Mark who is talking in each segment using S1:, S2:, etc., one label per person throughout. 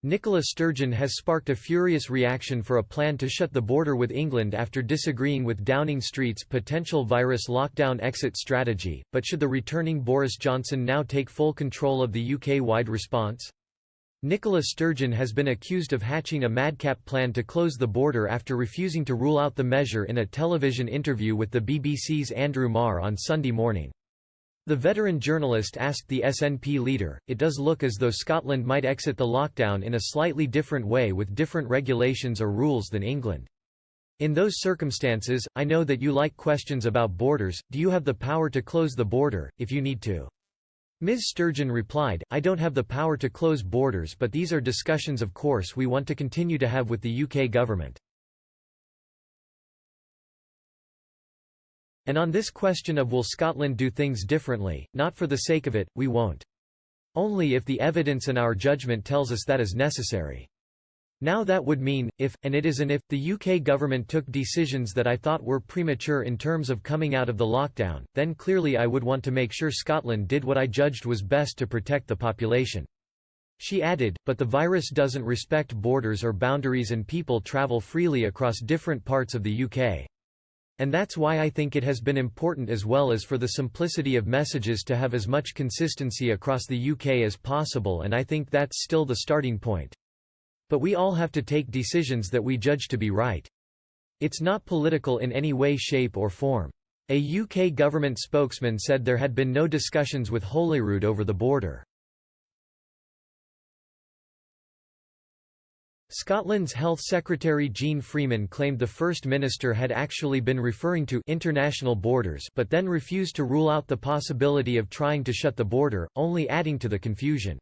S1: Nicola Sturgeon has sparked a furious reaction for a plan to shut the border with England after disagreeing with Downing Street's potential virus lockdown exit strategy. But should the returning Boris Johnson now take full control of the UK-wide response? Nicola Sturgeon has been accused of hatching a madcap plan to close the border after refusing to rule out the measure in a television interview with the BBC's Andrew Marr on Sunday morning. The veteran journalist asked the SNP leader, "It does look as though Scotland might exit the lockdown in a slightly different way with different regulations or rules than England. In those circumstances, I know that you like questions about borders. Do you have the power to close the border, if you need to?" Ms. Sturgeon replied, "I don't have the power to close borders, but these are discussions of course we want to continue to have with the UK government. And on this question of will Scotland do things differently, not for the sake of it, we won't. Only if the evidence and our judgment tells us that is necessary. Now that would mean, if, and it is an if, the UK government took decisions that I thought were premature in terms of coming out of the lockdown, then clearly I would want to make sure Scotland did what I judged was best to protect the population." She added, "But the virus doesn't respect borders or boundaries and people travel freely across different parts of the UK. And that's why I think it has been important as well as for the simplicity of messages to have as much consistency across the UK as possible, and I think that's still the starting point. But we all have to take decisions that we judge to be right. It's not political in any way, shape or form." A UK government spokesman said there had been no discussions with Holyrood over the border. Scotland's Health Secretary Jeane Freeman claimed the First Minister had actually been referring to international borders but then refused to rule out the possibility of trying to shut the border, only adding to the confusion.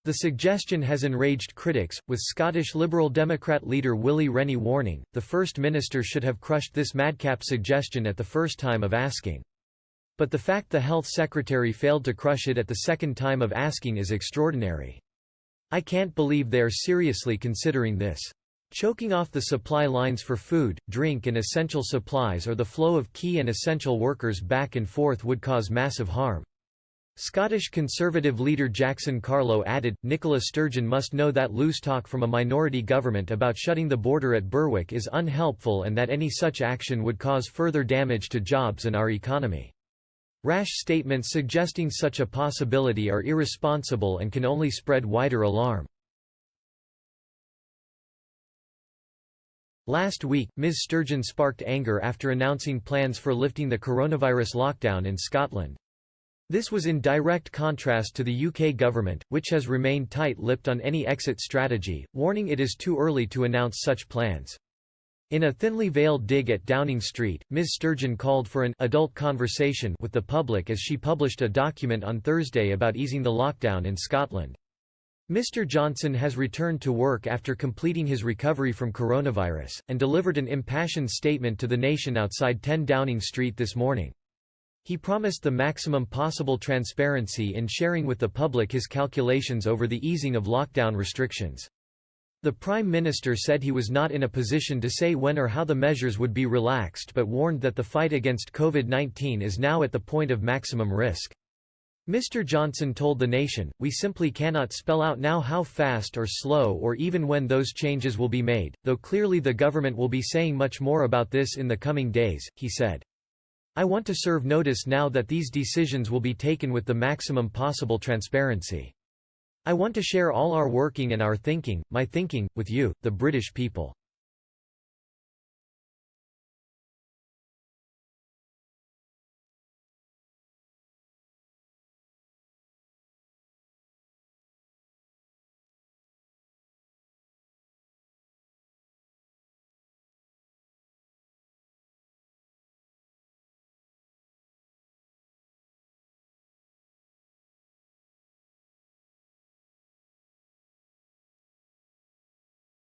S1: The suggestion has enraged critics, with Scottish Liberal Democrat leader Willie Rennie warning, the First Minister should have crushed this madcap suggestion at the first time of asking. But the fact the Health Secretary failed to crush it at the second time of asking is extraordinary. "I can't believe they are seriously considering this. Choking off the supply lines for food, drink and essential supplies or the flow of key and essential workers back and forth would cause massive harm." Scottish Conservative leader Jackson Carlow added, "Nicola Sturgeon must know that loose talk from a minority government about shutting the border at Berwick is unhelpful and that any such action would cause further damage to jobs and our economy. Rash statements suggesting such a possibility are irresponsible and can only spread wider alarm." Last week, Ms. Sturgeon sparked anger after announcing plans for lifting the coronavirus lockdown in Scotland. This was in direct contrast to the UK government, which has remained tight-lipped on any exit strategy, warning it is too early to announce such plans. In a thinly veiled dig at Downing Street, Ms. Sturgeon called for an adult conversation with the public as she published a document on Thursday about easing the lockdown in Scotland. Mr. Johnson has returned to work after completing his recovery from coronavirus, and delivered an impassioned statement to the nation outside 10 Downing Street this morning. He promised the maximum possible transparency in sharing with the public his calculations over the easing of lockdown restrictions. The Prime Minister said he was not in a position to say when or how the measures would be relaxed but warned that the fight against COVID-19 is now at the point of maximum risk. Mr. Johnson told the nation, "We simply cannot spell out now how fast or slow or even when those changes will be made, though clearly the government will be saying much more about this in the coming days," he said. "I want to serve notice now that these decisions will be taken with the maximum possible transparency. I want to share all our working and our thinking, my thinking, with you, the British people.